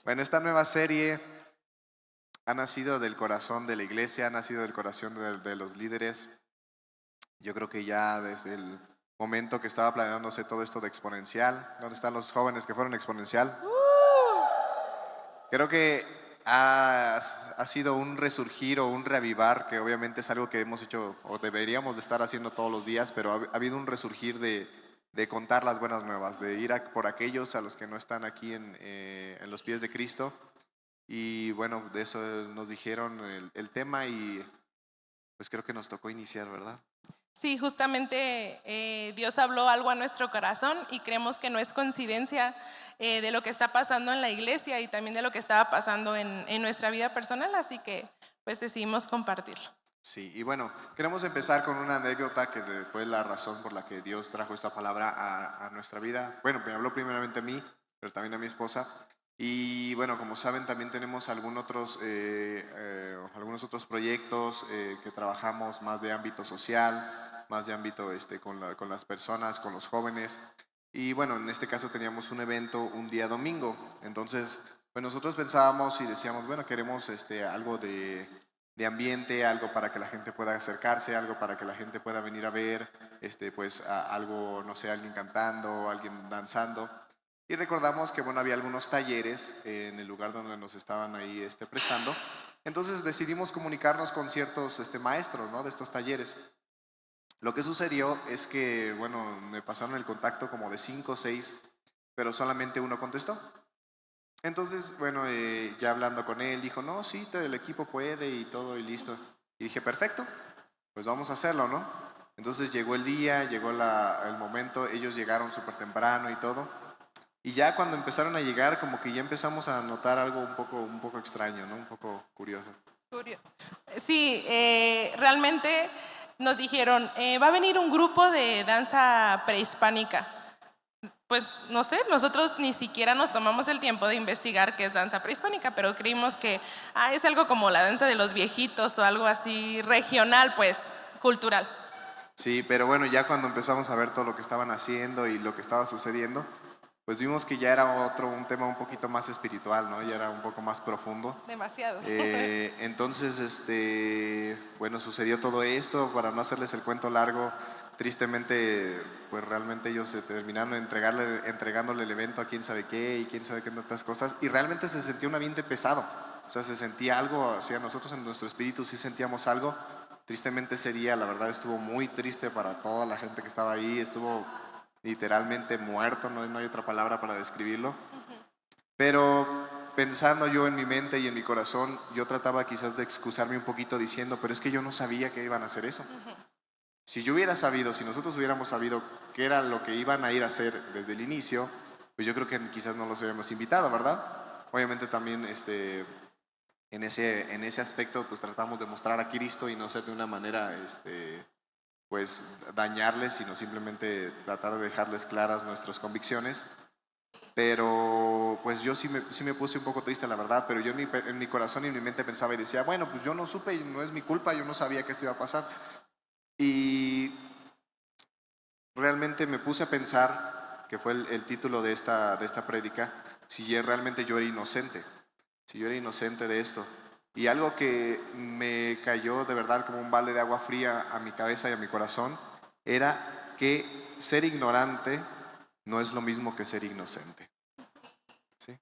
Bueno, esta nueva serie ha nacido del corazón de la iglesia, ha nacido del corazón de los líderes. Yo creo que ya desde el momento que estaba planeándose todo esto de Exponencial, ¿dónde están los jóvenes que fueron Exponencial? Creo que ha sido un resurgir o un reavivar, que obviamente es algo que hemos hecho o deberíamos de estar haciendo todos los días, pero ha habido un resurgir de contar las buenas nuevas, de ir por aquellos a los que no están aquí en los pies de Cristo. Y bueno, de eso nos dijeron el tema y pues creo que nos tocó iniciar, ¿verdad? Sí, justamente Dios habló algo a nuestro corazón y creemos que no es coincidencia de lo que está pasando en la iglesia y también de lo que estaba pasando en nuestra vida personal, así que pues decidimos compartirlo. Sí, y bueno, queremos empezar con una anécdota que fue la razón por la que Dios trajo esta palabra a nuestra vida. Bueno, me habló primeramente a mí, pero también a mi esposa. Y bueno, como saben, también tenemos algunos otros proyectos que trabajamos más de ámbito social, más de ámbito con las personas, con los jóvenes. Y bueno, en este caso teníamos un evento un día domingo. Entonces, pues nosotros pensábamos y decíamos, bueno, queremos algo de ambiente, algo para que la gente pueda acercarse, algo para que la gente pueda venir a ver, algo, no sé, alguien cantando, alguien danzando. Y recordamos que, bueno, había algunos talleres en el lugar donde nos estaban ahí prestando. Entonces decidimos comunicarnos con ciertos maestros, ¿no?, de estos talleres. Lo que sucedió es que, bueno, me pasaron el contacto como de 5 o 6, pero solamente uno contestó. Entonces, bueno, ya hablando con él, dijo, no, sí, el equipo puede y todo y listo. Y dije, perfecto, pues vamos a hacerlo, ¿no? Entonces llegó el día, llegó el momento, ellos llegaron súper temprano y todo. Y ya cuando empezaron a llegar, como que ya empezamos a notar algo un poco extraño, ¿no? Un poco curioso. Sí, realmente nos dijeron, va a venir un grupo de danza prehispánica. Pues no sé, nosotros ni siquiera nos tomamos el tiempo de investigar qué es danza prehispánica, pero creímos que es algo como la danza de los viejitos o algo así regional, pues, cultural. Sí, pero bueno, ya cuando empezamos a ver todo lo que estaban haciendo y lo que estaba sucediendo, pues vimos que ya era un tema un poquito más espiritual, ¿no? Ya era un poco más profundo. Demasiado. Entonces, bueno, sucedió todo esto. Para no hacerles el cuento largo, tristemente, pues realmente ellos se terminaron entregándole el evento a quién sabe qué y quién sabe qué otras cosas. Y realmente se sentía un ambiente pesado. O sea, se sentía algo, o sea, nosotros en nuestro espíritu sí sentíamos algo. Tristemente ese día, la verdad, estuvo muy triste para toda la gente que estaba ahí. Estuvo literalmente muerto, no hay otra palabra para describirlo. Pero pensando yo en mi mente y en mi corazón, yo trataba quizás de excusarme un poquito diciendo, pero es que yo no sabía que iban a hacer eso. Si yo hubiera sabido, si nosotros hubiéramos sabido qué era lo que iban a ir a hacer desde el inicio, pues yo creo que quizás no los hubiéramos invitado, ¿verdad? Obviamente también en ese aspecto pues tratamos de mostrar a Cristo y no ser de una manera pues dañarles, sino simplemente tratar de dejarles claras nuestras convicciones. Pero pues yo sí me puse un poco triste, la verdad, pero yo en mi corazón y en mi mente pensaba y decía, bueno, pues yo no supe y no es mi culpa, yo no sabía que esto iba a pasar. Y realmente me puse a pensar, que fue el título de esta prédica, si realmente yo era inocente, si yo era inocente de esto. Y algo que me cayó de verdad como un balde de agua fría a mi cabeza y a mi corazón, era que ser ignorante no es lo mismo que ser inocente. ¿Sí?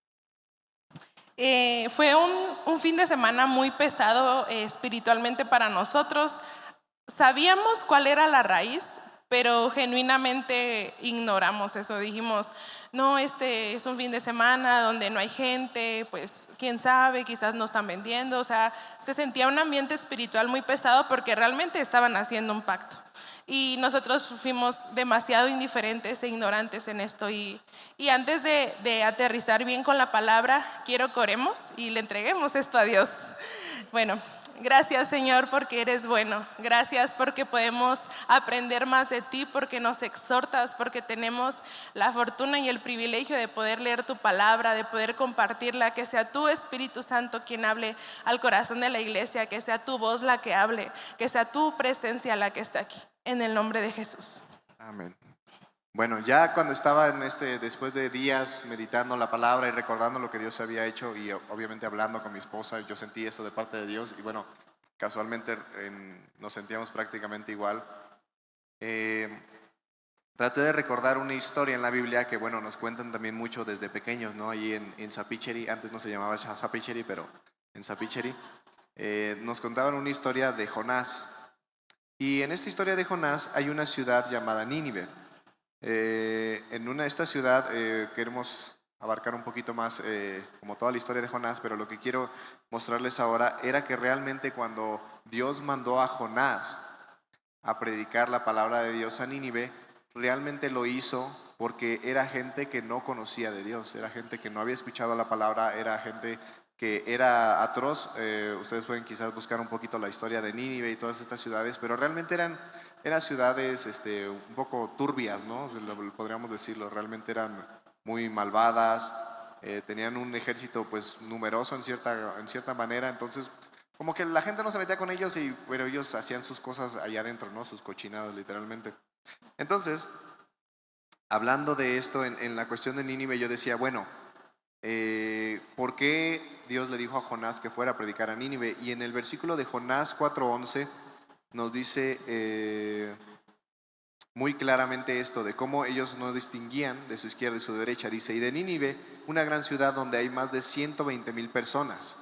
Fue un fin de semana muy pesado espiritualmente para nosotros. Sabíamos cuál era la raíz, pero genuinamente ignoramos eso. Dijimos, no, este es un fin de semana donde no hay gente, pues quién sabe, quizás no están vendiendo. O sea, se sentía un ambiente espiritual muy pesado porque realmente estaban haciendo un pacto. Y nosotros fuimos demasiado indiferentes e ignorantes en esto. Y antes de aterrizar bien con la palabra, quiero que oremos y le entreguemos esto a Dios. Bueno, gracias Señor porque eres bueno. Gracias porque podemos aprender más de ti, porque nos exhortas, porque tenemos la fortuna y el privilegio de poder leer tu palabra, de poder compartirla, que sea tu Espíritu Santo quien hable al corazón de la iglesia, que sea tu voz la que hable, que sea tu presencia la que está aquí. En el nombre de Jesús. Amén. Bueno, ya cuando estaba después de días meditando la palabra y recordando lo que Dios había hecho y obviamente hablando con mi esposa, yo sentí esto de parte de Dios y bueno, casualmente nos sentíamos prácticamente igual. Eh, Traté de recordar una historia en la Biblia que bueno, nos cuentan también mucho desde pequeños, ¿no? Ahí en Sapicheri, antes no se llamaba Sapicheri, pero en Sapicheri, nos contaban una historia de Jonás. Y en esta historia de Jonás hay una ciudad llamada Nínive. Esta ciudad queremos abarcar un poquito más como toda la historia de Jonás, pero lo que quiero mostrarles ahora era que realmente cuando Dios mandó a Jonás a predicar la palabra de Dios a Nínive, realmente lo hizo porque era gente que no conocía de Dios, era gente que no había escuchado la palabra, era gente que era atroz. Ustedes pueden quizás buscar un poquito la historia de Nínive y todas estas ciudades, pero realmente eran ciudades un poco turbias, ¿no? Podríamos decirlo, realmente eran muy malvadas, tenían un ejército pues numeroso en cierta manera, entonces como que la gente no se metía con ellos, pero ellos hacían sus cosas allá adentro, ¿no? Sus cochinadas literalmente. Entonces, hablando de esto en la cuestión de Nínive, yo decía, bueno, ¿por qué Dios le dijo a Jonás que fuera a predicar a Nínive? Y en el versículo de Jonás 4:11 nos dice muy claramente esto de cómo ellos no distinguían de su izquierda y su derecha. Dice, y de Nínive, una gran ciudad donde hay más de 120,000 personas,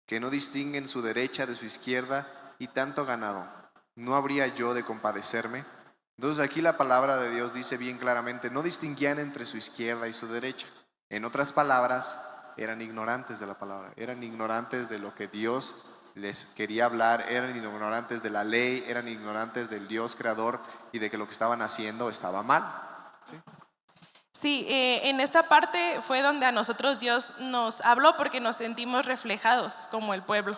que no distinguen su derecha de su izquierda y tanto ganado. ¿No habría yo de compadecerme? Entonces aquí la palabra de Dios dice bien claramente, no distinguían entre su izquierda y su derecha. En otras palabras, eran ignorantes de la palabra, eran ignorantes de lo que Dios les quería hablar, eran ignorantes de la ley, eran ignorantes del Dios creador y de que lo que estaban haciendo estaba mal. ¿Sí? Sí, en esta parte fue donde a nosotros Dios nos habló porque nos sentimos reflejados como el pueblo.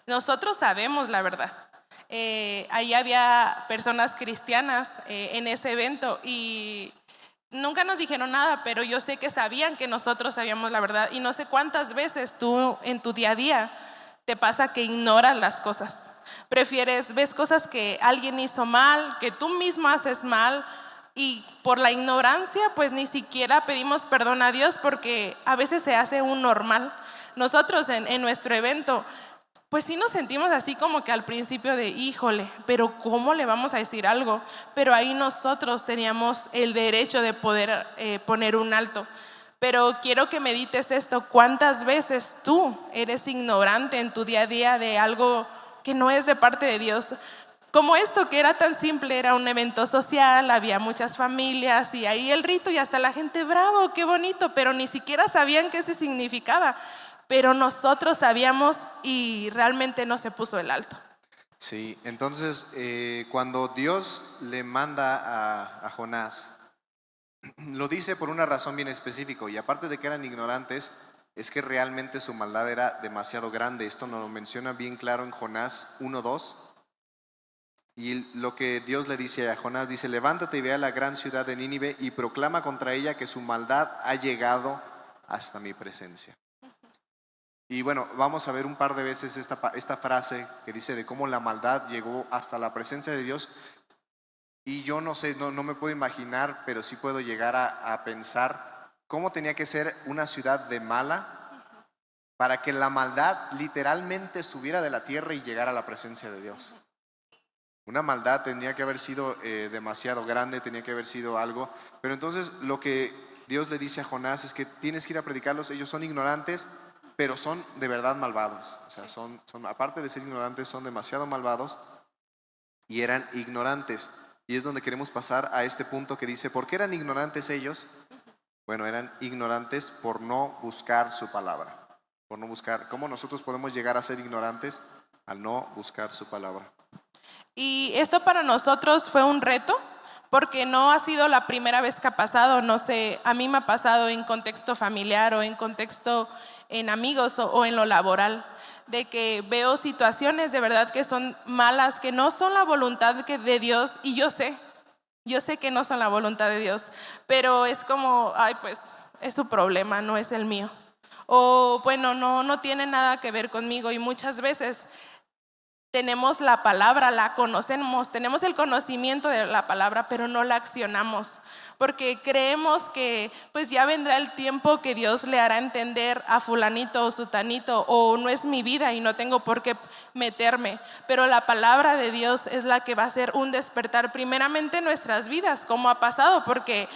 Nosotros sabemos la verdad. Ahí había personas cristianas en ese evento y nunca nos dijeron nada, pero yo sé que sabían que nosotros sabíamos la verdad y no sé cuántas veces tú en tu día a día te pasa que ignoras las cosas. Ves cosas que alguien hizo mal, que tú mismo haces mal y por la ignorancia pues ni siquiera pedimos perdón a Dios porque a veces se hace un normal. Nosotros en nuestro evento pues sí nos sentimos así como que al principio de, híjole, pero ¿cómo le vamos a decir algo? Pero ahí nosotros teníamos el derecho de poder poner un alto. Pero quiero que medites esto, ¿cuántas veces tú eres ignorante en tu día a día de algo que no es de parte de Dios? Como esto que era tan simple, era un evento social, había muchas familias y ahí el rito y hasta la gente, bravo, qué bonito, pero ni siquiera sabían qué se significaba. Pero nosotros sabíamos y realmente no se puso el alto. Sí, entonces cuando Dios le manda a Jonás, lo dice por una razón bien específica y aparte de que eran ignorantes, es que realmente su maldad era demasiado grande. Esto nos lo menciona bien claro en Jonás 1:2. Y lo que Dios le dice a Jonás, dice, levántate y ve a la gran ciudad de Nínive y proclama contra ella que su maldad ha llegado hasta mi presencia. Y bueno, vamos a ver un par de veces esta frase que dice de cómo la maldad llegó hasta la presencia de Dios. Y yo no sé, no me puedo imaginar, pero sí puedo llegar a pensar cómo tenía que ser una ciudad de mala para que la maldad literalmente subiera de la tierra y llegara a la presencia de Dios. Una maldad tenía que haber sido demasiado grande, tenía que haber sido algo. Pero entonces lo que Dios le dice a Jonás es que tienes que ir a predicarlos. Ellos son ignorantes, pero son de verdad malvados. O sea, son aparte de ser ignorantes, son demasiado malvados y eran ignorantes. Y es donde queremos pasar a este punto que dice, ¿por qué eran ignorantes ellos? Bueno, eran ignorantes por no buscar su palabra, por no buscar. ¿Cómo nosotros podemos llegar a ser ignorantes? Al no buscar su palabra. Y esto para nosotros fue un reto, porque no ha sido la primera vez que ha pasado, no sé, a mí me ha pasado en contexto familiar o en contexto en amigos o en lo laboral, de que veo situaciones de verdad que son malas, que no son la voluntad de Dios, y yo sé que no son la voluntad de Dios, pero es como, ay, pues es su problema, no es el mío. O bueno, no tiene nada que ver conmigo y muchas veces tenemos la palabra, la conocemos, tenemos el conocimiento de la palabra, pero no la accionamos, porque creemos que pues ya vendrá el tiempo que Dios le hará entender a fulanito o sutanito, o no es mi vida y no tengo por qué meterme, pero la palabra de Dios es la que va a hacer un despertar primeramente en nuestras vidas, como ha pasado, porque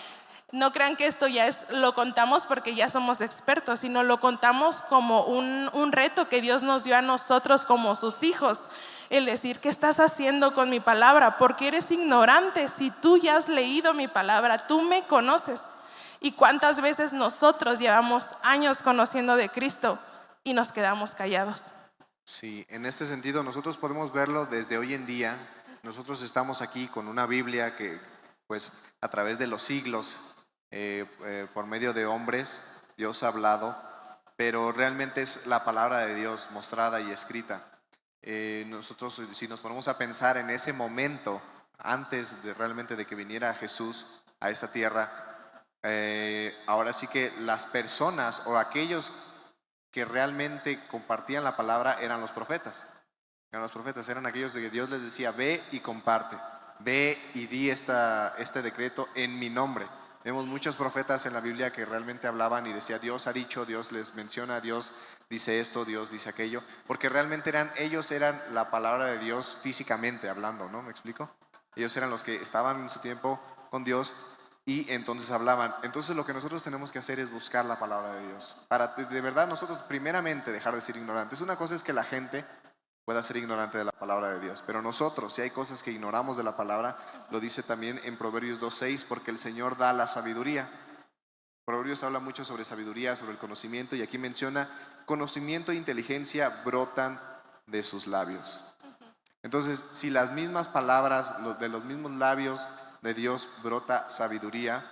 no crean que esto lo contamos porque ya somos expertos, sino lo contamos como un reto que Dios nos dio a nosotros como sus hijos. El decir, ¿qué estás haciendo con mi palabra? Porque eres ignorante. Si tú ya has leído mi palabra, tú me conoces. ¿Y cuántas veces nosotros llevamos años conociendo de Cristo y nos quedamos callados? Sí, en este sentido nosotros podemos verlo desde hoy en día. Nosotros estamos aquí con una Biblia que, pues, a través de los siglos, por medio de hombres, Dios ha hablado, pero realmente es la palabra de Dios mostrada y escrita. Nosotros, si nos ponemos a pensar en ese momento, antes de realmente de que viniera Jesús a esta tierra, ahora sí que las personas o aquellos que realmente compartían la palabra eran los profetas. Eran aquellos de que Dios les decía, ve y comparte, ve y di este decreto en mi nombre. Vemos muchos profetas en la Biblia que realmente hablaban y decía, Dios ha dicho, Dios les menciona, Dios dice esto, Dios dice aquello, porque realmente ellos eran la palabra de Dios físicamente hablando, ¿no? ¿Me explico? Ellos eran los que estaban en su tiempo con Dios y entonces hablaban. Entonces lo que nosotros tenemos que hacer es buscar la palabra de Dios, para de verdad nosotros primeramente dejar de ser ignorantes. Una cosa es que la gente pueda ser ignorante de la palabra de Dios, pero nosotros, si hay cosas que ignoramos de la palabra, lo dice también en Proverbios 2:6, porque el Señor da la sabiduría. Proverbios habla mucho sobre sabiduría, sobre el conocimiento, y aquí menciona, conocimiento e inteligencia brotan de sus labios. Entonces, si las mismas palabras, de los mismos labios de Dios brota sabiduría,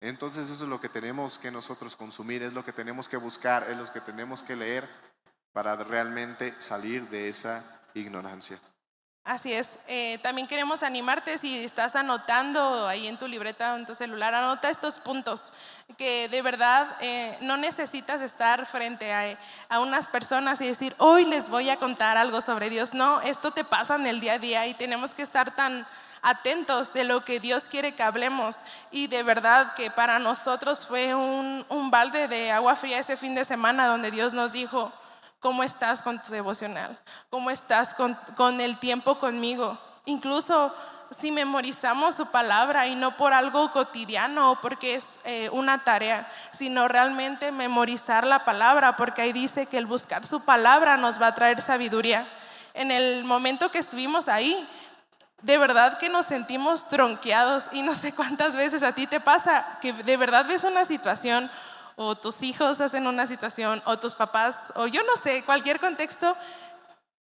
entonces eso es lo que tenemos que nosotros consumir, es lo que tenemos que buscar, es lo que tenemos que leer para realmente salir de esa ignorancia. Así es. También queremos animarte, si estás anotando ahí en tu libreta o en tu celular, anota estos puntos, que de verdad no necesitas estar frente a unas personas y decir, hoy les voy a contar algo sobre Dios. No, esto te pasa en el día a día y tenemos que estar tan atentos de lo que Dios quiere que hablemos. Y de verdad que para nosotros fue un balde de agua fría ese fin de semana donde Dios nos dijo, ¿cómo estás con tu devocional? ¿Cómo estás con el tiempo conmigo? Incluso si memorizamos su palabra y no por algo cotidiano o porque es una tarea, sino realmente memorizar la palabra, porque ahí dice que el buscar su palabra nos va a traer sabiduría. En el momento que estuvimos ahí, de verdad que nos sentimos tronqueados, y no sé cuántas veces a ti te pasa que de verdad ves una situación, o tus hijos hacen una situación, o tus papás, o yo no sé, cualquier contexto,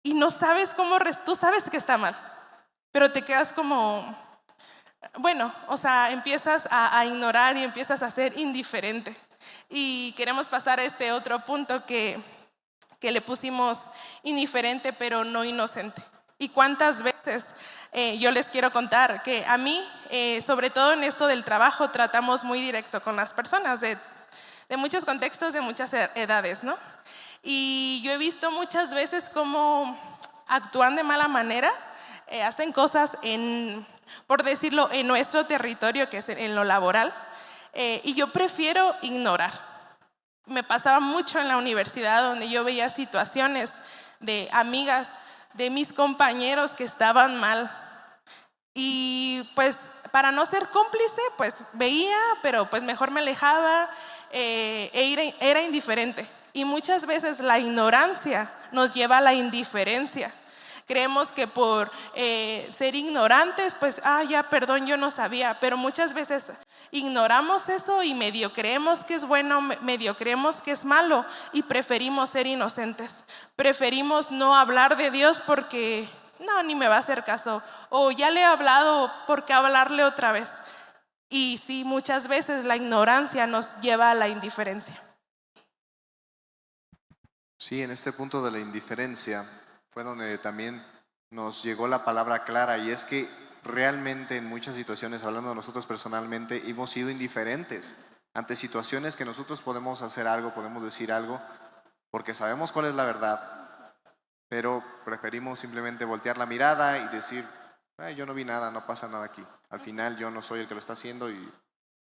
y no sabes tú sabes que está mal, pero te quedas como, bueno, o sea, empiezas a ignorar y empiezas a ser indiferente. Y queremos pasar a este otro punto que le pusimos indiferente, pero no inocente. Y cuántas veces yo les quiero contar que a mí, sobre todo en esto del trabajo, tratamos muy directo con las personas de muchos contextos, de muchas edades, ¿no? Y yo he visto muchas veces cómo actúan de mala manera, hacen cosas por decirlo, en nuestro territorio, que es en lo laboral, y yo prefiero ignorar. Me pasaba mucho en la universidad, donde yo veía situaciones de amigas de mis compañeros que estaban mal. Y pues para no ser cómplice, pues veía, pero pues mejor me alejaba, era indiferente. Y muchas veces la ignorancia nos lleva a la indiferencia. Creemos que por ser ignorantes, pues, ya, perdón, yo no sabía. Pero muchas veces ignoramos eso y medio creemos que es bueno, medio creemos que es malo, y preferimos ser inocentes. Preferimos no hablar de Dios porque no, ni me va a hacer caso. O ya le he hablado, ¿por qué hablarle otra vez? Y sí, muchas veces la ignorancia nos lleva a la indiferencia. Sí, en este punto de la indiferencia fue donde también nos llegó la palabra clara, y es que realmente en muchas situaciones, hablando de nosotros personalmente, hemos sido indiferentes ante situaciones que nosotros podemos hacer algo, podemos decir algo, porque sabemos cuál es la verdad, pero preferimos simplemente voltear la mirada y decir, yo no vi nada, no pasa nada aquí. Al final yo no soy el que lo está haciendo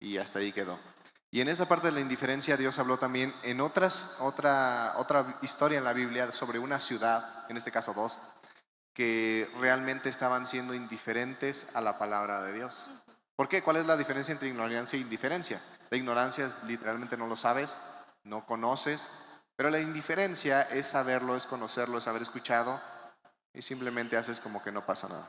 y hasta ahí quedó. Y en esa parte de la indiferencia Dios habló también en otra historia en la Biblia sobre una ciudad, en este caso dos, que realmente estaban siendo indiferentes a la palabra de Dios. ¿Por qué? ¿Cuál es la diferencia entre ignorancia e indiferencia? La ignorancia es literalmente no lo sabes, no conoces, pero la indiferencia es saberlo, es conocerlo, es haber escuchado y simplemente haces como que no pasa nada.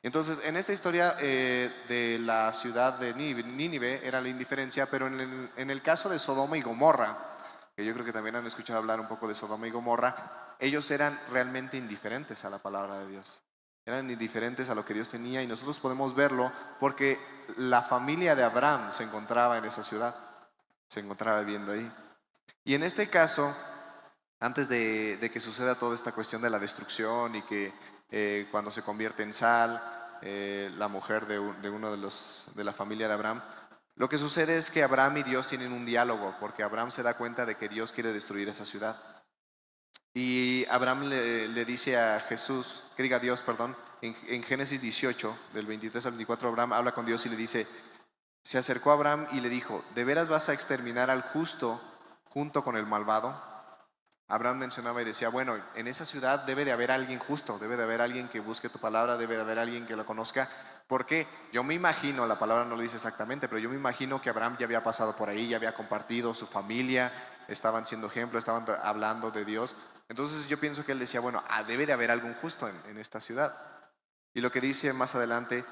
Entonces, en esta historia de la ciudad de Nínive era la indiferencia, pero en el caso de Sodoma y Gomorra, que yo creo que también han escuchado hablar un poco de Sodoma y Gomorra, ellos eran realmente indiferentes a la palabra de Dios. Eran indiferentes a lo que Dios tenía y nosotros podemos verlo porque la familia de Abraham se encontraba en esa ciudad, se encontraba viviendo ahí. Y en este caso, antes de que suceda toda esta cuestión de la destrucción y que cuando se convierte en sal, la mujer de uno de la familia de Abraham, lo que sucede es que Abraham y Dios tienen un diálogo, porque Abraham se da cuenta de que Dios quiere destruir esa ciudad. Y Abraham le dice a Jesús, que diga Dios, perdón, en Génesis 18, del 23 al 24, Abraham habla con Dios y le dice, se acercó a Abraham y le dijo, ¿de veras vas a exterminar al justo junto con el malvado? Abraham mencionaba y decía, bueno, en esa ciudad debe de haber alguien justo, debe de haber alguien que busque tu palabra, debe de haber alguien que la conozca. ¿Por qué? Yo me imagino, la palabra no lo dice exactamente, pero yo me imagino que Abraham ya había pasado por ahí, ya había compartido, su familia, estaban siendo ejemplo, estaban hablando de Dios. Entonces yo pienso que él decía, bueno, debe de haber algún justo en esta ciudad. Y lo que dice más adelante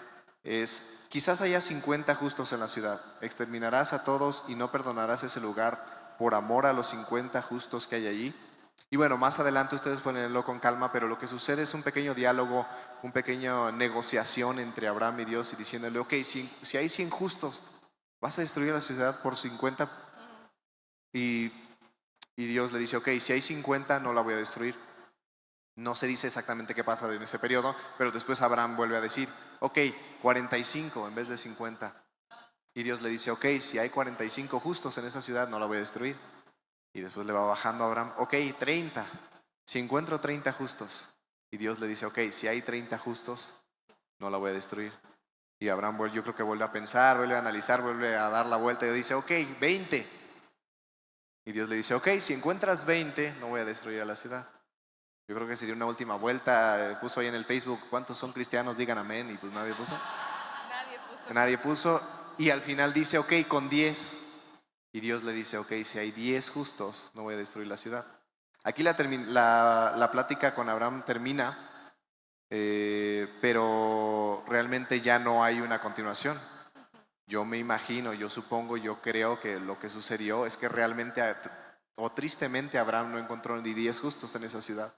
es, quizás haya 50 justos en la ciudad, exterminarás a todos y no perdonarás ese lugar por amor a los 50 justos que hay allí. Y bueno, más adelante ustedes pueden leerlo con calma, pero lo que sucede es un pequeño diálogo, una pequeña negociación entre Abraham y Dios y diciéndole, ok, si hay 100 justos, ¿vas a destruir la ciudad por 50? Y Dios le dice, ok, si hay 50 no la voy a destruir. No se dice exactamente qué pasa en ese periodo, pero después Abraham vuelve a decir, ok, 45 en vez de 50. Y Dios le dice, ok, si hay 45 justos en esa ciudad no la voy a destruir. Y después le va bajando a Abraham, ok, 30. Si encuentro 30 justos. Y Dios le dice, ok, si hay 30 justos, no la voy a destruir. Y Abraham, yo creo que vuelve a pensar, vuelve a analizar, vuelve a dar la vuelta y dice, ok, 20. Y Dios le dice, ok, si encuentras 20, no voy a destruir a la ciudad. Yo creo que se dio una última vuelta, puso ahí en el Facebook, ¿cuántos son cristianos? Digan amén. Y pues nadie puso. Nadie puso. Y al final dice, ok, con 10. Y Dios le dice, ok, si hay 10 justos, no voy a destruir la ciudad. Aquí la plática con Abraham termina, pero realmente ya no hay una continuación. Yo me imagino, yo supongo, yo creo que lo que sucedió es que realmente o tristemente Abraham no encontró ni 10 justos en esa ciudad.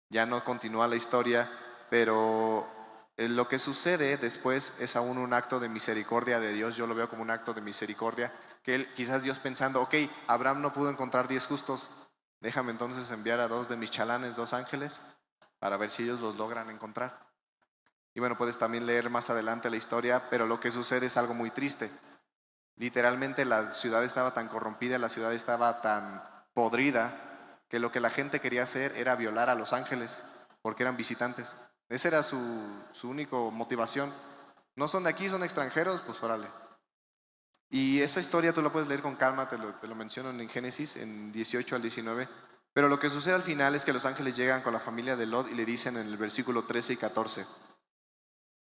Ya no continúa la historia, pero lo que sucede después es aún un acto de misericordia de Dios. Yo lo veo como un acto de misericordia, que quizás Dios pensando, ok, Abraham no pudo encontrar 10 justos, déjame entonces enviar a 2 de mis chalanes, 2 ángeles, para ver si ellos los logran encontrar. Y bueno, puedes también leer más adelante la historia, pero lo que sucede es algo muy triste. Literalmente la ciudad estaba tan corrompida, la ciudad estaba tan podrida, que lo que la gente quería hacer era violar a los ángeles, porque eran visitantes. Esa era su única motivación. No son de aquí, son extranjeros, pues órale. Y esa historia tú la puedes leer con calma, te lo menciono en Génesis, en 18 al 19. Pero lo que sucede al final es que los ángeles llegan con la familia de Lot y le dicen en el versículo 13 y 14,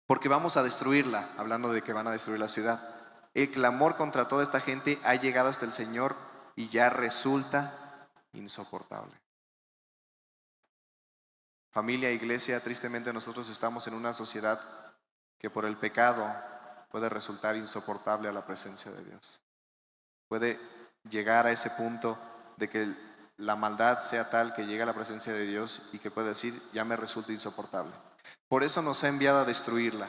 porque vamos a destruirla, hablando de que van a destruir la ciudad. El clamor contra toda esta gente ha llegado hasta el Señor y ya resulta insoportable. Familia, iglesia, tristemente nosotros estamos en una sociedad que por el pecado puede resultar insoportable a la presencia de Dios. Puede llegar a ese punto de que la maldad sea tal que llegue a la presencia de Dios y que puede decir, ya me resulta insoportable. Por eso nos ha enviado a destruirla.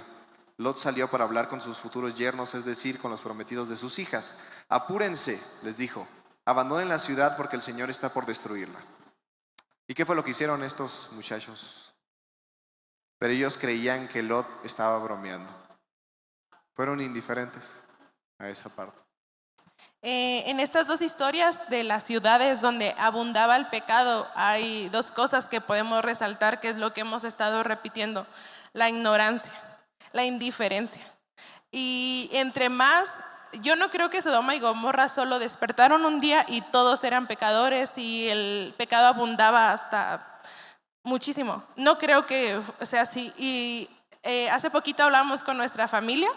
Lot salió para hablar con sus futuros yernos, es decir, con los prometidos de sus hijas. Apúrense, les dijo, abandonen la ciudad porque el Señor está por destruirla. ¿Y qué fue lo que hicieron estos muchachos? Pero ellos creían que Lot estaba bromeando. Fueron indiferentes a esa parte. En estas dos historias de las ciudades donde abundaba el pecado, hay dos cosas que podemos resaltar, que es lo que hemos estado repitiendo: la ignorancia, la indiferencia. Y entre más, yo no creo que Sodoma y Gomorra solo despertaron un día y todos eran pecadores y el pecado abundaba hasta muchísimo. No creo que sea así. Y hace poquito hablamos con nuestra familia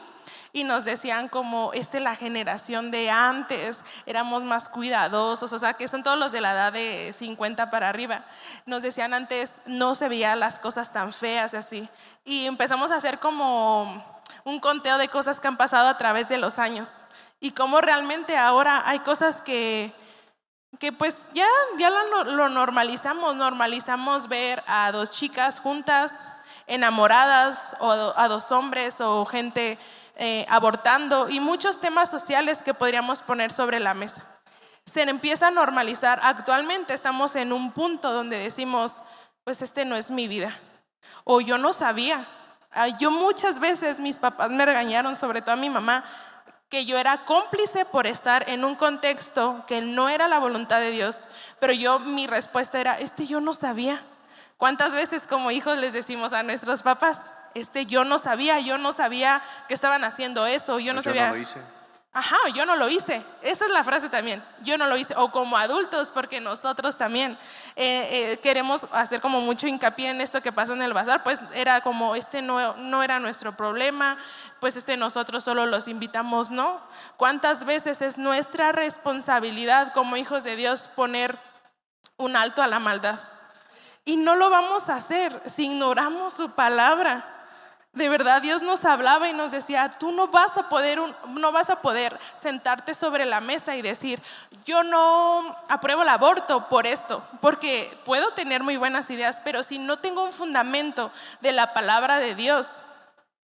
y nos decían como, la generación de antes, éramos más cuidadosos, o sea, que son todos los de la edad de 50 para arriba. Nos decían antes no se veían las cosas tan feas y así. Y empezamos a hacer como un conteo de cosas que han pasado a través de los años y cómo realmente ahora hay cosas que pues ya lo normalizamos ver a dos chicas juntas, enamoradas, o a dos hombres, o gente abortando, y muchos temas sociales que podríamos poner sobre la mesa. Se empieza a normalizar. Actualmente estamos en un punto donde decimos, pues no es mi vida, o yo no sabía. Yo muchas veces, mis papás me regañaron, sobre todo a mi mamá, que yo era cómplice por estar en un contexto que no era la voluntad de Dios, pero mi respuesta era, yo no sabía. ¿Cuántas veces como hijos les decimos a nuestros papás, yo no sabía que estaban haciendo eso, yo no sabía. Yo no lo hice. Ajá, yo no lo hice. Esa es la frase también, yo no lo hice. O como adultos, porque nosotros también queremos hacer como mucho hincapié en esto que pasó en el bazar, pues era como, no era nuestro problema, pues nosotros solo los invitamos, ¿no? ¿Cuántas veces es nuestra responsabilidad como hijos de Dios poner un alto a la maldad? Y no lo vamos a hacer si ignoramos su palabra. De verdad, Dios nos hablaba y nos decía, tú no vas a poder sentarte sobre la mesa y decir, yo no apruebo el aborto por esto, porque puedo tener muy buenas ideas, pero si no tengo un fundamento de la palabra de Dios,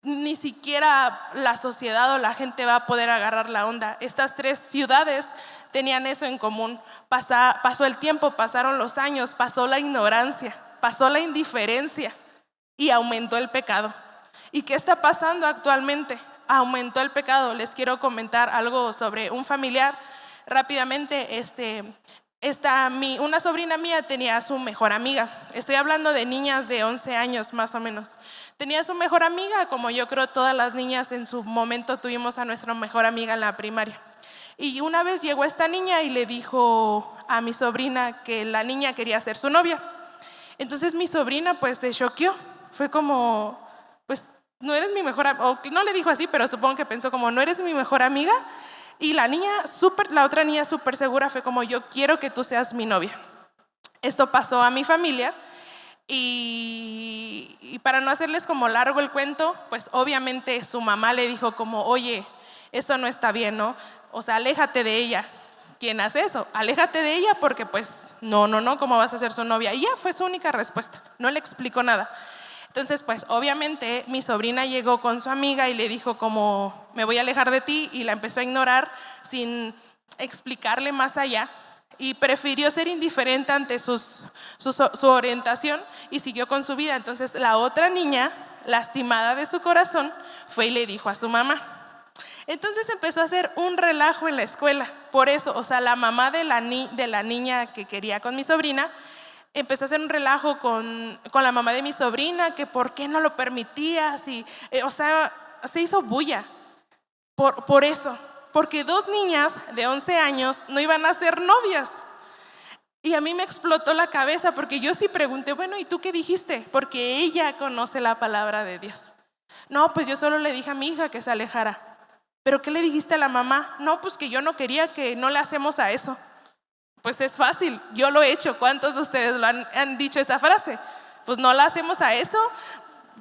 ni siquiera la sociedad o la gente va a poder agarrar la onda. Estas tres ciudades tenían eso en común. Pasó el tiempo, pasaron los años, pasó la ignorancia, pasó la indiferencia y aumentó el pecado. ¿Y qué está pasando actualmente? Aumentó el pecado. Les quiero comentar algo sobre un familiar. Rápidamente, una sobrina mía tenía a su mejor amiga. Estoy hablando de niñas de 11 años más o menos. Tenía a su mejor amiga, como yo creo todas las niñas en su momento tuvimos a nuestra mejor amiga en la primaria. Y una vez llegó esta niña y le dijo a mi sobrina que la niña quería ser su novia. Entonces mi sobrina pues se choqueó. Fue como, pues no eres mi mejor amiga, o no le dijo así, pero supongo que pensó como, no eres mi mejor amiga. Y la otra niña súper segura fue como, yo quiero que tú seas mi novia. Esto pasó a mi familia y para no hacerles como largo el cuento, pues obviamente su mamá le dijo como, oye, eso no está bien, ¿no? O sea, aléjate de ella. ¿Quién hace eso? Aléjate de ella porque pues no, ¿cómo vas a ser su novia? Y ya fue su única respuesta, no le explicó nada. Entonces, pues obviamente mi sobrina llegó con su amiga y le dijo como, me voy a alejar de ti, y la empezó a ignorar sin explicarle más allá, y prefirió ser indiferente ante su orientación y siguió con su vida. Entonces la otra niña, lastimada de su corazón, fue y le dijo a su mamá. Entonces empezó a hacer un relajo en la escuela. Por eso, o sea, la mamá de la niña que quería con mi sobrina empezó a hacer un relajo con la mamá de mi sobrina, que por qué no lo permitías, y, o sea, se hizo bulla por eso, porque dos niñas de 11 años no iban a ser novias. Y a mí me explotó la cabeza porque yo sí pregunté, bueno, ¿y tú qué dijiste? Porque ella conoce la palabra de Dios. No, pues yo solo le dije a mi hija que se alejara. ¿Pero qué le dijiste a la mamá? No, pues que yo no quería, que no le hacemos a eso. Pues es fácil, yo lo he hecho. ¿Cuántos de ustedes lo han dicho esa frase? Pues no la hacemos a eso,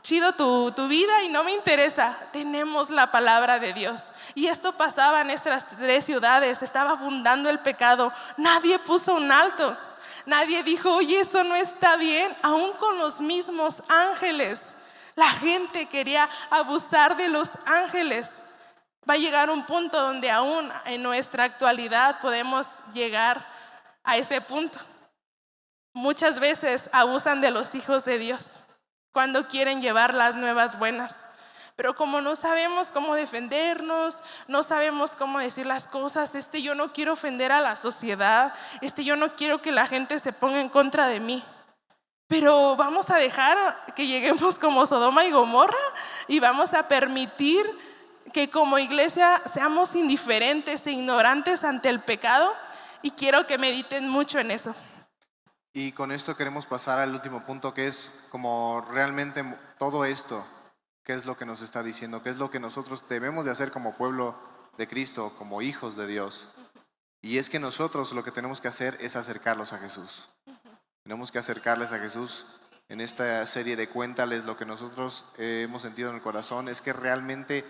chido tu vida y no me interesa. Tenemos la palabra de Dios. Y esto pasaba en estas tres ciudades, estaba abundando el pecado. Nadie puso un alto, nadie dijo, oye, eso no está bien. Aún con los mismos ángeles, la gente quería abusar de los ángeles. Va a llegar un punto donde aún en nuestra actualidad podemos llegar a ese punto. Muchas veces abusan de los hijos de Dios cuando quieren llevar las nuevas buenas. pero como no sabemos cómo defendernos, no sabemos cómo decir las cosas, yo no quiero ofender a la sociedad, yo no quiero que la gente se ponga en contra de mí. Pero vamos a dejar que lleguemos como Sodoma y Gomorra y vamos a permitir que como iglesia seamos indiferentes e ignorantes ante el pecado, y quiero que mediten mucho en eso. Y con esto queremos pasar al último punto, que es como realmente todo esto, qué es lo que nos está diciendo, qué es lo que nosotros debemos de hacer como pueblo de Cristo, como hijos de Dios. Y es que nosotros lo que tenemos que hacer es acercarlos a Jesús. Tenemos que acercarles a Jesús. En esta serie de Cuéntales, lo que nosotros hemos sentido en el corazón es que realmente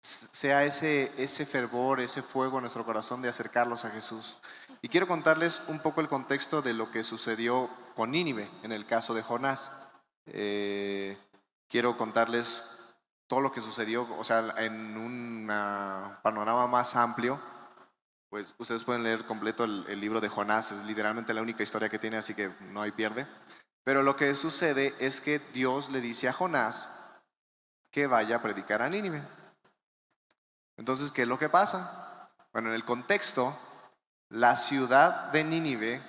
sea ese fervor, ese fuego en nuestro corazón de acercarlos a Jesús. Y quiero contarles un poco el contexto de lo que sucedió con Nínive en el caso de Jonás. Quiero contarles todo lo que sucedió, o sea, en un panorama más amplio. Pues ustedes pueden leer completo el libro de Jonás, es literalmente la única historia que tiene, así que no hay pierde. Pero lo que sucede es que Dios le dice a Jonás que vaya a predicar a Nínive. Entonces, ¿qué es lo que pasa? Bueno, en el contexto, la ciudad de Nínive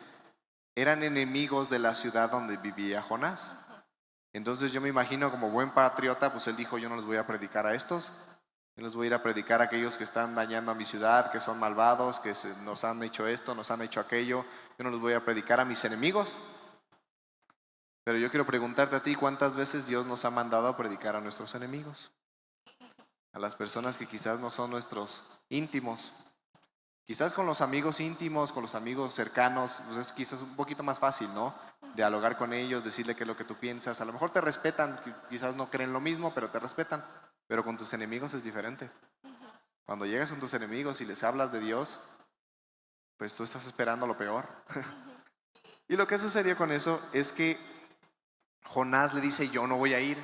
eran enemigos de la ciudad donde vivía Jonás. Entonces yo me imagino, como buen patriota, pues él dijo: yo no les voy a predicar a estos, yo les voy a ir a predicar a aquellos que están dañando a mi ciudad, que son malvados, que nos han hecho esto, nos han hecho aquello. Yo no les voy a predicar a mis enemigos. Pero yo quiero preguntarte a ti, ¿cuántas veces Dios nos ha mandado a predicar a nuestros enemigos? A las personas que quizás no son nuestros íntimos. Quizás con los amigos íntimos, con los amigos cercanos, pues es quizás un poquito más fácil, ¿no? Dialogar con ellos, decirle qué es lo que tú piensas. A lo mejor te respetan, quizás no creen lo mismo, pero te respetan. Pero con tus enemigos es diferente. Cuando llegas con tus enemigos y les hablas de Dios, pues tú estás esperando lo peor. Y lo que sucedió con eso es que Jonás le dice: yo no voy a ir.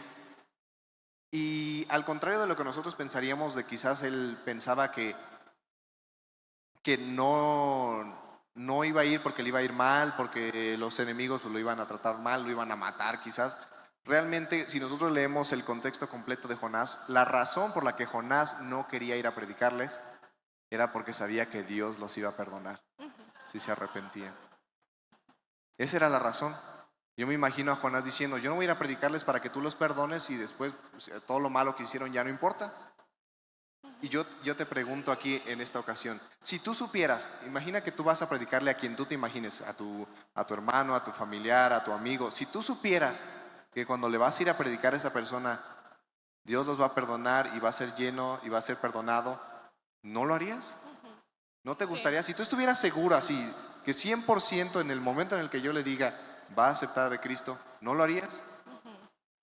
Y al contrario de lo que nosotros pensaríamos, de quizás él pensaba que no iba a ir porque le iba a ir mal, porque los enemigos pues, lo iban a tratar mal, lo iban a matar quizás. Realmente, si nosotros leemos el contexto completo de Jonás, la razón por la que Jonás no quería ir a predicarles era porque sabía que Dios los iba a perdonar si se arrepentían. Esa era la razón. Yo me imagino a Jonás diciendo: yo no voy a ir a predicarles para que tú los perdones y después pues, todo lo malo que hicieron ya no importa. Y yo te pregunto aquí en esta ocasión, si tú supieras, imagina que tú vas a predicarle a quien tú te imagines, a tu hermano, a tu familiar, a tu amigo. Si tú supieras que cuando le vas a ir a predicar a esa persona, Dios los va a perdonar y va a ser lleno y va a ser perdonado, ¿no lo harías? ¿No te gustaría? Si tú estuvieras seguro así, que 100% en el momento en el que yo le diga va a aceptar de Cristo, ¿no lo harías?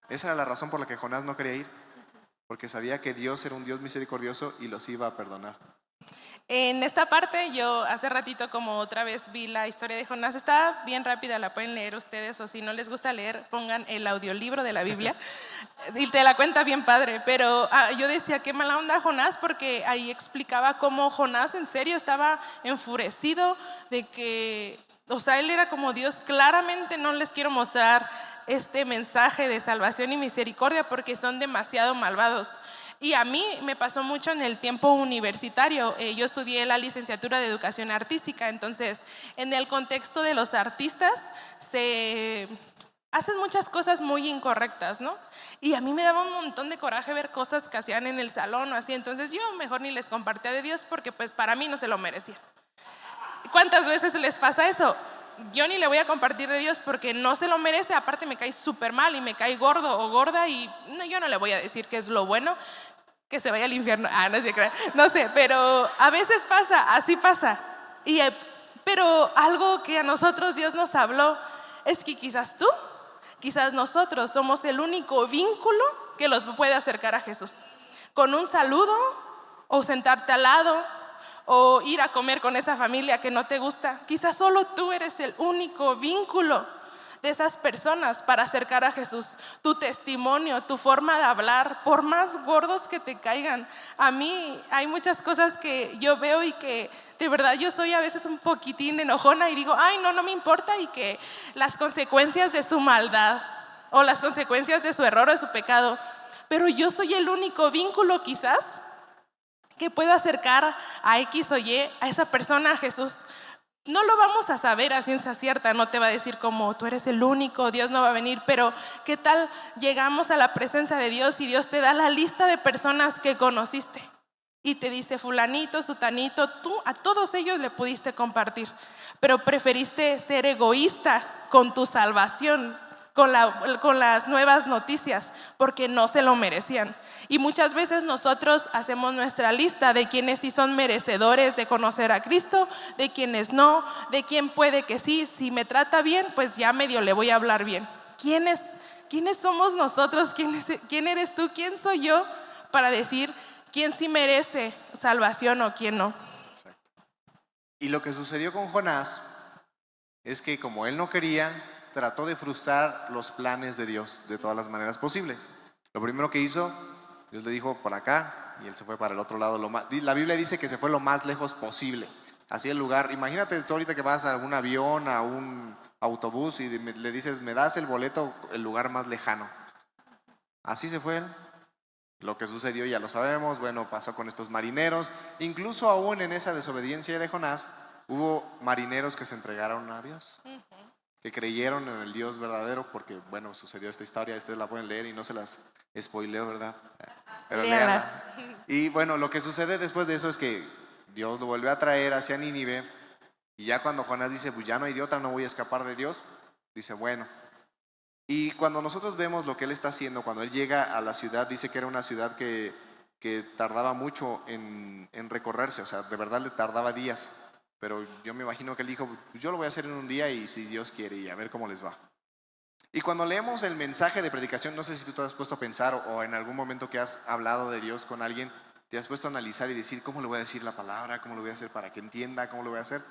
Esa era la razón por la que Jonás no quería ir, porque sabía que Dios era un Dios misericordioso y los iba a perdonar. En esta parte yo hace ratito como otra vez vi la historia de Jonás, está bien rápida, la pueden leer ustedes, o si no les gusta leer, pongan el audiolibro de la Biblia y te la cuenta bien padre. Pero yo decía, qué mala onda Jonás, porque ahí explicaba cómo Jonás en serio estaba enfurecido de que, o sea, él era como Dios. Claramente no les quiero mostrar este mensaje de salvación y misericordia porque son demasiado malvados. Y a mí me pasó mucho en el tiempo universitario. Yo estudié la licenciatura de educación artística, entonces en el contexto de los artistas se hacen muchas cosas muy incorrectas, ¿no? Y a mí me daba un montón de coraje ver cosas que hacían en el salón o así, entonces yo mejor ni les compartía de Dios porque pues para mí no se lo merecía. ¿Cuántas veces les pasa eso? Yo ni le voy a compartir de Dios porque no se lo merece, aparte me cae súper mal y me cae gordo o gorda y yo no le voy a decir que es lo bueno, que se vaya al infierno. No sé, pero a veces pasa, así pasa. Pero algo que a nosotros Dios nos habló es que quizás tú, quizás nosotros somos el único vínculo que los puede acercar a Jesús. Con un saludo o sentarte al lado o ir a comer con esa familia que no te gusta. Quizás solo tú eres el único vínculo de esas personas para acercar a Jesús. Tu testimonio, tu forma de hablar, por más gordos que te caigan. A mí hay muchas cosas que yo veo y que de verdad yo soy a veces un poquitín enojona y digo, ay, no me importa, y que las consecuencias de su maldad o las consecuencias de su error o de su pecado pero yo soy el único vínculo quizás que pueda acercar a X o Y, a esa persona, a Jesús. No lo vamos a saber a ciencia cierta, no te va a decir como tú eres el único, Dios no va a venir, pero ¿qué tal llegamos a la presencia de Dios y Dios te da la lista de personas que conociste? Y te dice fulanito, sutanito, tú a todos ellos le pudiste compartir, pero preferiste ser egoísta con tu salvación, con las nuevas noticias, porque no se lo merecían. Y muchas veces nosotros hacemos nuestra lista de quienes sí son merecedores de conocer a Cristo, de quienes no, de quién puede que sí, si me trata bien, pues ya medio le voy a hablar bien. ¿Quiénes somos nosotros? ¿Quién eres tú? ¿Quién soy yo para decir quién sí merece salvación o quién no? Y lo que sucedió con Jonás es que como él no quería, trató de frustrar los planes de Dios de todas las maneras posibles. Lo primero que hizo, Dios le dijo por acá y él se fue para el otro lado. La Biblia dice que se fue lo más lejos posible. Así el lugar, imagínate tú ahorita que vas a un avión, a un autobús y le dices, me das el boleto, el lugar más lejano. Así se fue él. Lo que sucedió ya lo sabemos, bueno, pasó con estos marineros. Incluso aún en esa desobediencia de Jonás, hubo marineros que se entregaron a Dios, que creyeron en el Dios verdadero, porque bueno, sucedió esta historia, ustedes la pueden leer y no se las spoileo, ¿verdad? Pero léanla. Y bueno, lo que sucede después de eso es que Dios lo vuelve a traer hacia Nínive, y ya cuando Jonás dice, pues ya no hay de otra, no voy a escapar de Dios, dice, bueno. Y cuando nosotros vemos lo que él está haciendo, cuando él llega a la ciudad, dice que era una ciudad que tardaba mucho en recorrerse, o sea, de verdad le tardaba días. Pero yo me imagino que él dijo, pues yo lo voy a hacer en un día y si Dios quiere, y a ver cómo les va. Y cuando leemos el mensaje de predicación, no sé si tú te has puesto a pensar o en algún momento que has hablado de Dios con alguien, te has puesto a analizar y decir, ¿cómo le voy a decir la palabra? ¿Cómo lo voy a hacer para que entienda? ¿Cómo lo voy a hacer?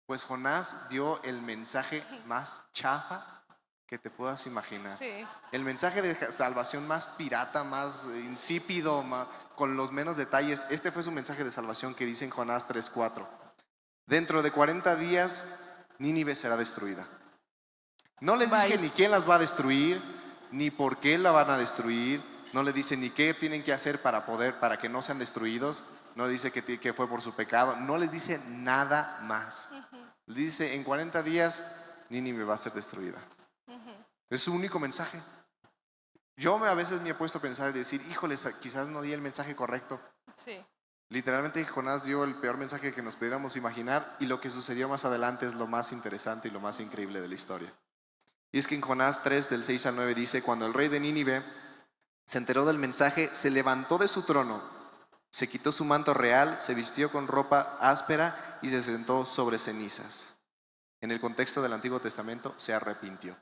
Pues Jonás dio el mensaje más chafa que te puedas imaginar. Sí. El mensaje de salvación más pirata, más insípido, con los menos detalles. Este fue su mensaje de salvación que dice en Jonás 3:4. Dentro de 40 días, Nínive será destruida. No les dice ni quién las va a destruir, ni por qué la van a destruir. No les dice ni qué tienen que hacer para que no sean destruidos. No les dice que fue por su pecado. No les dice nada más. Les dice, en 40 días, Nínive va a ser destruida. Es su único mensaje. Yo a veces me he puesto a pensar y decir, híjoles, quizás no di el mensaje correcto. Sí. Literalmente Jonás dio el peor mensaje que nos pudiéramos imaginar, y lo que sucedió más adelante es lo más interesante y lo más increíble de la historia. Y es que en Jonás 3, del 6 al 9 dice, cuando el rey de Nínive se enteró del mensaje, se levantó de su trono, se quitó su manto real, se vistió con ropa áspera y se sentó sobre cenizas. En el contexto del Antiguo Testamento, se arrepintió.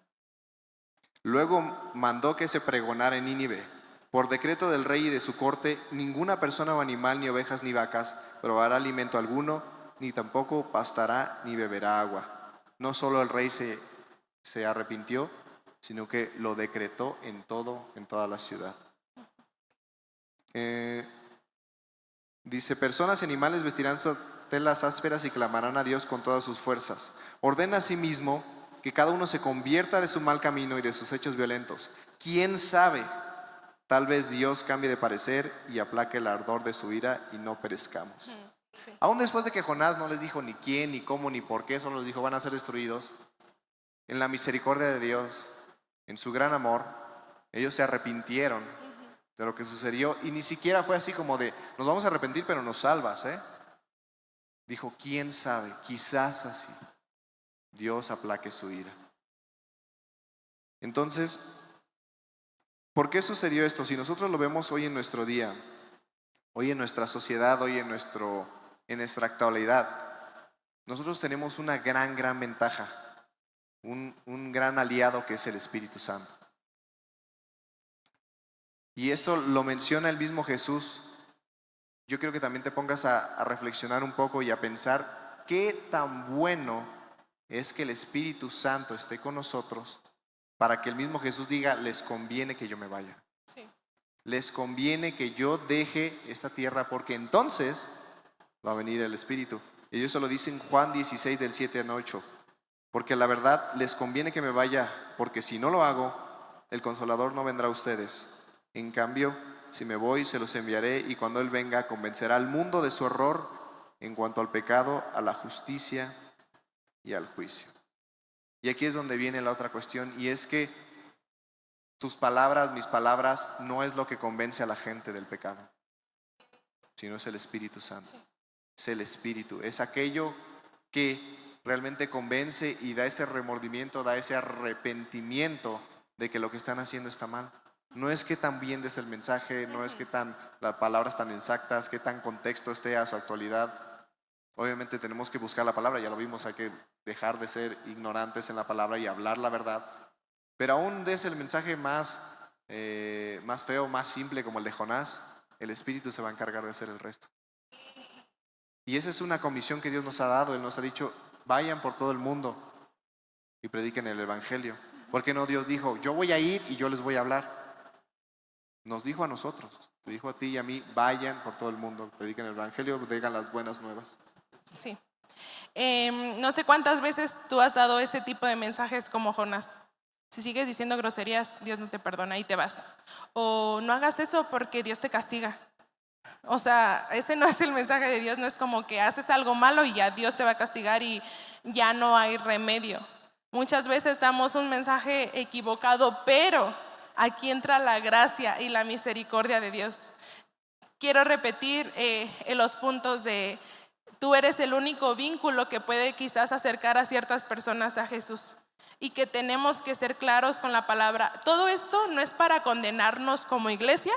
Luego mandó que se pregonara en Nínive: por decreto del rey y de su corte, ninguna persona o animal, ni ovejas ni vacas, probará alimento alguno, ni tampoco pastará ni beberá agua. No solo el rey se arrepintió, sino que lo decretó en toda la ciudad. Dice, personas y animales vestirán telas ásperas y clamarán a Dios con todas sus fuerzas. Ordena asimismo que cada uno se convierta de su mal camino y de sus hechos violentos. ¿Quién sabe? Tal vez Dios cambie de parecer y aplaque el ardor de su ira y no perezcamos. Sí. Aún después de que Jonás no les dijo ni quién, ni cómo, ni por qué, solo les dijo van a ser destruidos, en la misericordia de Dios, en su gran amor, ellos se arrepintieron de lo que sucedió, y ni siquiera fue así como de nos vamos a arrepentir pero nos salvas, Dijo, quién sabe, quizás así Dios aplaque su ira. Entonces, ¿por qué sucedió esto? Si nosotros lo vemos hoy en nuestro día, hoy en nuestra sociedad, hoy en nuestra actualidad, nosotros tenemos una gran ventaja, un gran aliado que es el Espíritu Santo. Y esto lo menciona el mismo Jesús. Yo quiero que también te pongas a reflexionar un poco y a pensar qué tan bueno es que el Espíritu Santo esté con nosotros, para que el mismo Jesús diga, les conviene que yo me vaya. Sí. Les conviene que yo deje esta tierra, porque entonces va a venir el Espíritu. Y eso lo dice en Juan 16, del 7 al 8. Porque la verdad les conviene que me vaya, porque si no lo hago, el Consolador no vendrá a ustedes. En cambio, si me voy, se los enviaré, y cuando Él venga, convencerá al mundo de su error en cuanto al pecado, a la justicia y al juicio. Y aquí es donde viene la otra cuestión, y es que tus palabras, mis palabras, no es lo que convence a la gente del pecado, sino es el Espíritu Santo. Es el Espíritu, es aquello que realmente convence y da ese remordimiento, da ese arrepentimiento de que lo que están haciendo está mal. No es que tan bien des el mensaje, no es que las palabras tan exactas, que tan contexto esté a su actualidad. Obviamente tenemos que buscar la palabra, ya lo vimos, hay que dejar de ser ignorantes en la palabra y hablar la verdad. Pero aún des el mensaje más feo, más simple como el de Jonás, el Espíritu se va a encargar de hacer el resto. Y esa es una comisión que Dios nos ha dado. Él nos ha dicho, vayan por todo el mundo y prediquen el Evangelio. ¿Por qué no Dios dijo, yo voy a ir y yo les voy a hablar? Nos dijo a nosotros, te dijo a ti y a mí, vayan por todo el mundo, prediquen el Evangelio, digan las buenas nuevas. Sí. No sé cuántas veces tú has dado ese tipo de mensajes como Jonás. Si sigues diciendo groserías, Dios no te perdona y te vas. O no hagas eso porque Dios te castiga. O sea, ese no es el mensaje de Dios, no es como que haces algo malo y ya Dios te va a castigar y ya no hay remedio. Muchas veces damos un mensaje equivocado, pero aquí entra la gracia y la misericordia de Dios. Quiero repetir los puntos de tú eres el único vínculo que puede quizás acercar a ciertas personas a Jesús. Y que tenemos que ser claros con la palabra. Todo esto no es para condenarnos como iglesia,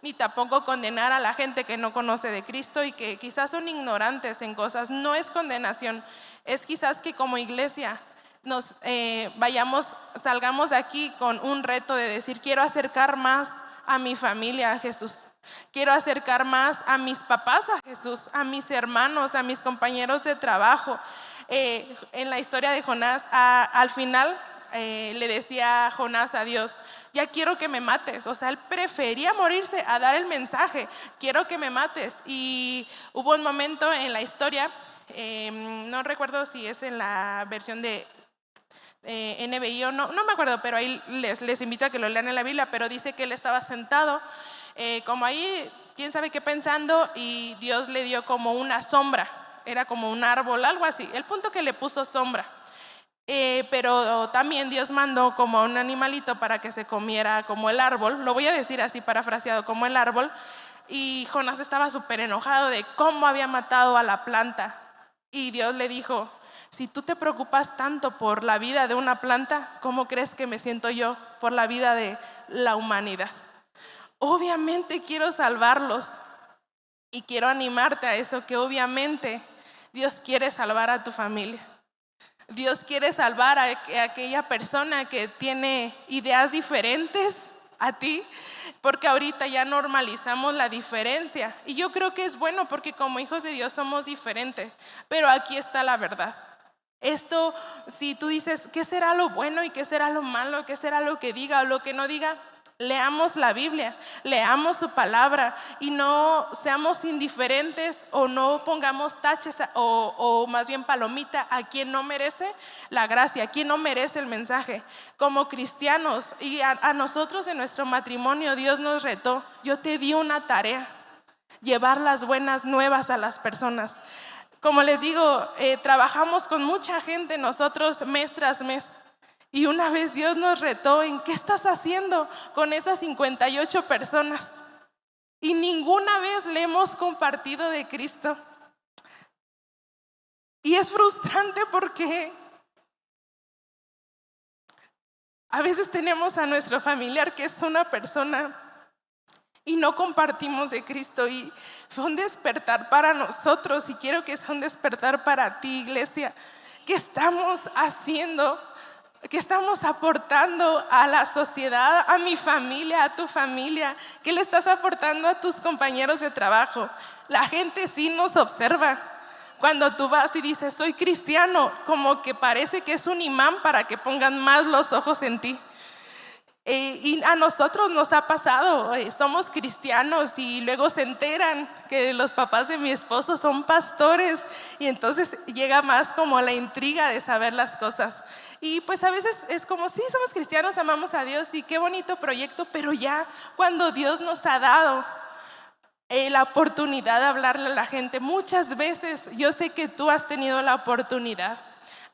ni tampoco condenar a la gente que no conoce de Cristo y que quizás son ignorantes en cosas. No es condenación, es quizás que como iglesia nos salgamos de aquí con un reto de decir, quiero acercar más a mi familia a Jesús. Quiero acercar más a mis papás a Jesús, a mis hermanos, a mis compañeros de trabajo. En la historia de Jonás, al final le decía Jonás a Dios, ya quiero que me mates. O sea, él prefería morirse a dar el mensaje, quiero que me mates. Y hubo un momento en la historia, no recuerdo si es en la versión de NBI o no me acuerdo, pero ahí les invito a que lo lean en la Biblia, pero dice que él estaba sentado como ahí, quién sabe qué pensando, y Dios le dio como una sombra. Era como un árbol, algo así. El punto que le puso sombra. Pero también Dios mandó como a un animalito para que se comiera como el árbol. Lo voy a decir así parafraseado, como el árbol. Y Jonás estaba súper enojado de cómo había matado a la planta. Y Dios le dijo, si tú te preocupas tanto por la vida de una planta, ¿cómo crees que me siento yo por la vida de la humanidad? Obviamente quiero salvarlos. Y quiero animarte a eso, que obviamente Dios quiere salvar a tu familia. Dios quiere salvar a aquella persona que tiene ideas diferentes a ti, porque ahorita ya normalizamos la diferencia. Y yo creo que es bueno porque como hijos de Dios somos diferentes, pero aquí está la verdad. Esto, si tú dices, ¿qué será lo bueno y qué será lo malo? ¿Qué será lo que diga o lo que no diga? Leamos la Biblia, leamos su palabra y no seamos indiferentes o no pongamos taches o más bien palomita a quien no merece la gracia, a quien no merece el mensaje. Como cristianos y a nosotros en nuestro matrimonio Dios nos retó, yo te di una tarea, llevar las buenas nuevas a las personas. Como les digo, trabajamos con mucha gente nosotros mes tras mes. Y una vez Dios nos retó en ¿qué estás haciendo con esas 58 personas? Y ninguna vez le hemos compartido de Cristo. Y es frustrante porque a veces tenemos a nuestro familiar que es una persona y no compartimos de Cristo. Y fue un despertar para nosotros y quiero que sea un despertar para ti, iglesia. ¿Qué estamos haciendo? ¿Qué estamos aportando a la sociedad, a mi familia, a tu familia? ¿Qué le estás aportando a tus compañeros de trabajo? La gente sí nos observa. Cuando tú vas y dices, soy cristiano, como que parece que es un imán para que pongan más los ojos en ti. Y a nosotros nos ha pasado, somos cristianos y luego se enteran que los papás de mi esposo son pastores y entonces llega más como la intriga de saber las cosas. Y pues a veces es como, sí, somos cristianos, amamos a Dios y qué bonito proyecto, pero ya cuando Dios nos ha dado la oportunidad de hablarle a la gente, muchas veces yo sé que tú has tenido la oportunidad.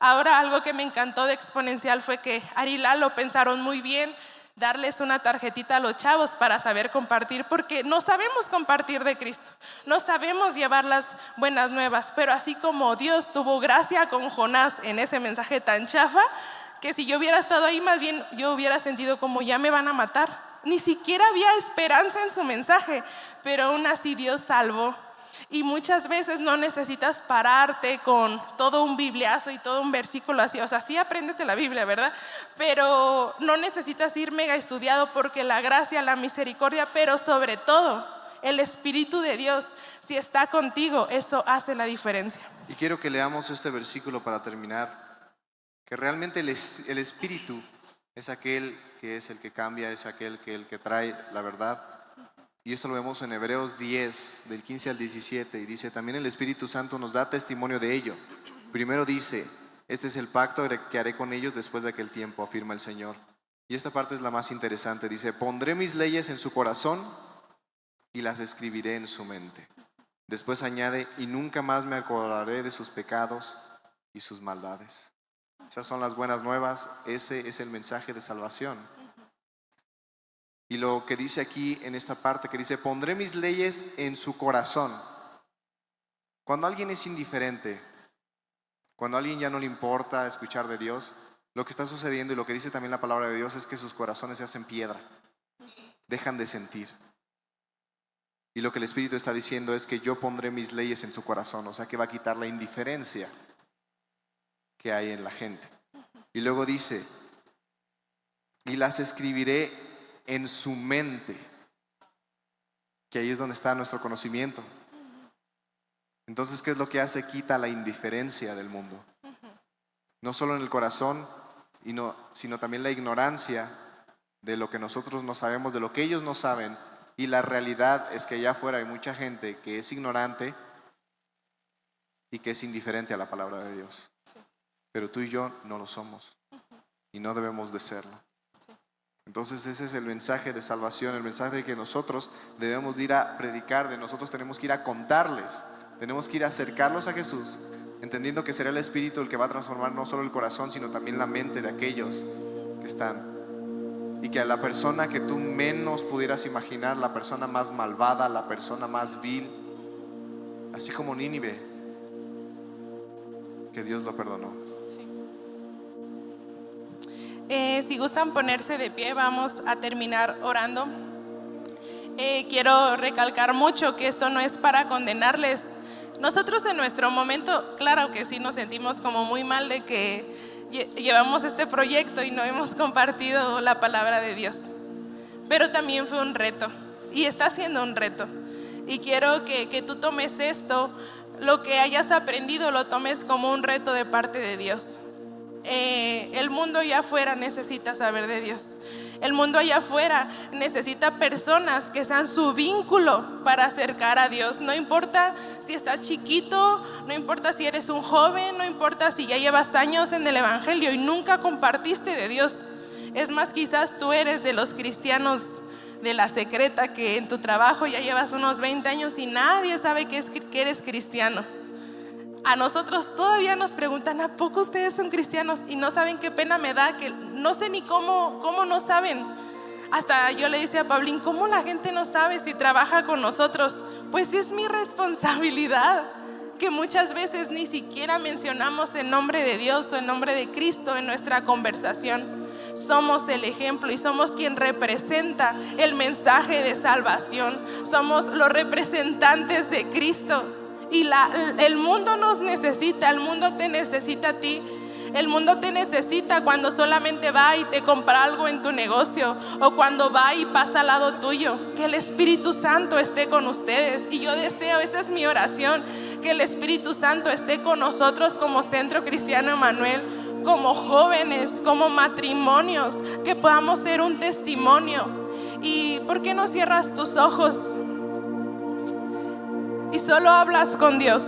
Ahora algo que me encantó de Exponencial fue que Ari y Lalo pensaron muy bien darles una tarjetita a los chavos para saber compartir, porque no sabemos compartir de Cristo, no sabemos llevar las buenas nuevas, pero así como Dios tuvo gracia con Jonás en ese mensaje tan chafa, que si yo hubiera estado ahí, más bien yo hubiera sentido como ya me van a matar. Ni siquiera había esperanza en su mensaje, pero aún así Dios salvó. Y muchas veces no necesitas pararte con todo un bibliazo y todo un versículo así. O sea, sí apréndete la Biblia, ¿verdad? Pero no necesitas ir mega estudiado, porque la gracia, la misericordia, pero sobre todo el Espíritu de Dios, si está contigo, eso hace la diferencia. Y quiero que leamos este versículo para terminar, que realmente el Espíritu es aquel que es el que cambia, es aquel que trae la verdad. Y esto lo vemos en Hebreos 10, del 15 al 17, y dice: también el Espíritu Santo nos da testimonio de ello. Primero dice: este es el pacto que haré con ellos después de aquel tiempo, afirma el Señor. Y esta parte es la más interesante, dice: pondré mis leyes en su corazón y las escribiré en su mente. Después añade: y nunca más me acordaré de sus pecados y sus maldades. Esas son las buenas nuevas, ese es el mensaje de salvación. Y lo que dice aquí en esta parte, que dice: pondré mis leyes en su corazón. Cuando alguien es indiferente, cuando a alguien ya no le importa escuchar de Dios, lo que está sucediendo, y lo que dice también la palabra de Dios, es que sus corazones se hacen piedra, dejan de sentir. Y lo que el Espíritu está diciendo es que yo pondré mis leyes en su corazón, o sea que va a quitar la indiferencia que hay en la gente. Y luego dice: y las escribiré en su mente, que ahí es donde está nuestro conocimiento. Entonces, ¿qué es lo que hace? Quita la indiferencia del mundo. No solo en el corazón, sino también la ignorancia de lo que nosotros no sabemos, de lo que ellos no saben. Y la realidad es que allá afuera hay mucha gente que es ignorante y que es indiferente a la palabra de Dios. Pero tú y yo no lo somos y no debemos de serlo. Entonces ese es el mensaje de salvación, el mensaje de que nosotros debemos de ir a predicar, de nosotros tenemos que ir a contarles, tenemos que ir a acercarlos a Jesús, entendiendo que será el Espíritu el que va a transformar no solo el corazón, sino también la mente de aquellos que están. Y que a la persona que tú menos pudieras imaginar, la persona más malvada, la persona más vil, así como Nínive, que Dios lo perdonó. Sí. Si gustan ponerse de pie, vamos a terminar orando. Quiero recalcar mucho que esto no es para condenarles. Nosotros en nuestro momento, claro que sí nos sentimos como muy mal de que llevamos este proyecto y no hemos compartido la palabra de Dios. Pero también fue un reto y está siendo un reto. Y quiero que tú tomes esto, lo que hayas aprendido, lo tomes como un reto de parte de Dios. El mundo allá afuera necesita saber de Dios. El mundo allá afuera necesita personas que sean su vínculo para acercar a Dios. No importa si estás chiquito, no importa si eres un joven, no importa si ya llevas años en el Evangelio y nunca compartiste de Dios. Es más, quizás tú eres de los cristianos de la secreta, que en tu trabajo ya llevas unos 20 años y nadie sabe que eres cristiano. A nosotros todavía nos preguntan: ¿a poco ustedes son cristianos? Y no saben qué pena me da, que no sé ni cómo no saben. Hasta yo le decía a Pablín: ¿cómo la gente no sabe si trabaja con nosotros? Pues es mi responsabilidad, que muchas veces ni siquiera mencionamos el nombre de Dios o el nombre de Cristo en nuestra conversación. Somos el ejemplo y somos quien representa el mensaje de salvación. Somos los representantes de Cristo. Y el mundo nos necesita, el mundo te necesita a ti. El mundo te necesita cuando solamente va y te compra algo en tu negocio, o cuando va y pasa al lado tuyo. Que el Espíritu Santo esté con ustedes. Y yo deseo, esa es mi oración, que el Espíritu Santo esté con nosotros como Centro Cristiano Emmanuel, como jóvenes, como matrimonios, que podamos ser un testimonio. ¿Y por qué no cierras tus ojos y solo hablas con Dios?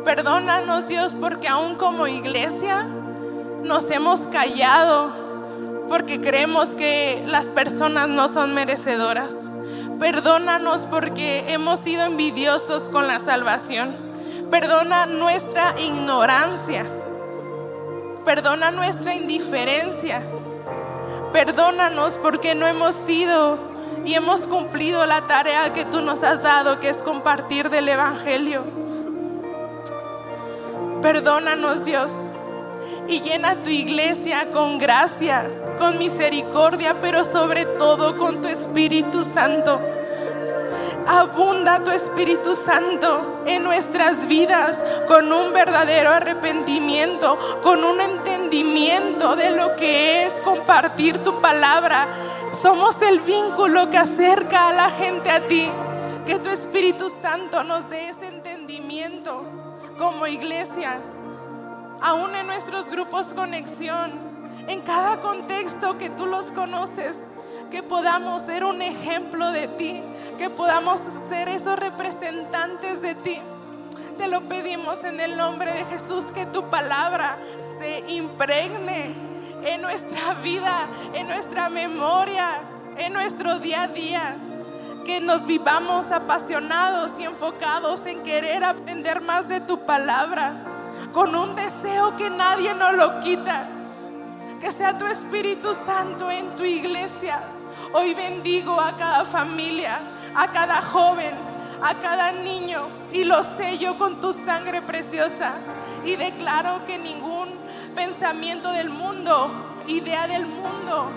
Perdónanos, Dios, porque aún como iglesia nos hemos callado porque creemos que las personas no son merecedoras. Perdónanos porque hemos sido envidiosos con la salvación. Perdona nuestra ignorancia. Perdona nuestra indiferencia. Perdónanos porque no hemos sido y hemos cumplido la tarea que tú nos has dado, que es compartir del Evangelio. Perdónanos, Dios, y llena tu iglesia con gracia, con misericordia, pero sobre todo con tu Espíritu Santo. Abunda tu Espíritu Santo en nuestras vidas con un verdadero arrepentimiento, con un entendimiento de lo que es compartir tu palabra. Somos el vínculo que acerca a la gente a ti. Que tu Espíritu Santo nos dé ese entendimiento como iglesia, aún en nuestros grupos conexión, en cada contexto que tú los conoces, que podamos ser un ejemplo de ti, que podamos ser esos representantes de ti. Te lo pedimos en el nombre de Jesús, que tu palabra se impregne en nuestra vida, en nuestra memoria, en nuestro día a día. Que nos vivamos apasionados y enfocados en querer aprender más de tu palabra, con un deseo que nadie nos lo quita. Que sea tu Espíritu Santo en tu iglesia. Hoy bendigo a cada familia, a cada joven, a cada niño, y lo sello con tu sangre preciosa. Y declaro que ningún pensamiento del mundo, idea del mundo,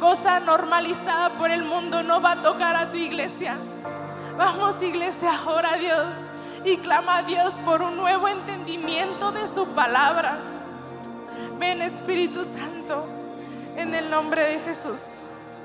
cosa normalizada por el mundo no va a tocar a tu iglesia. Vamos, iglesia, ora a Dios y clama a Dios por un nuevo entendimiento de su palabra. Ven, Espíritu Santo, en el nombre de Jesús.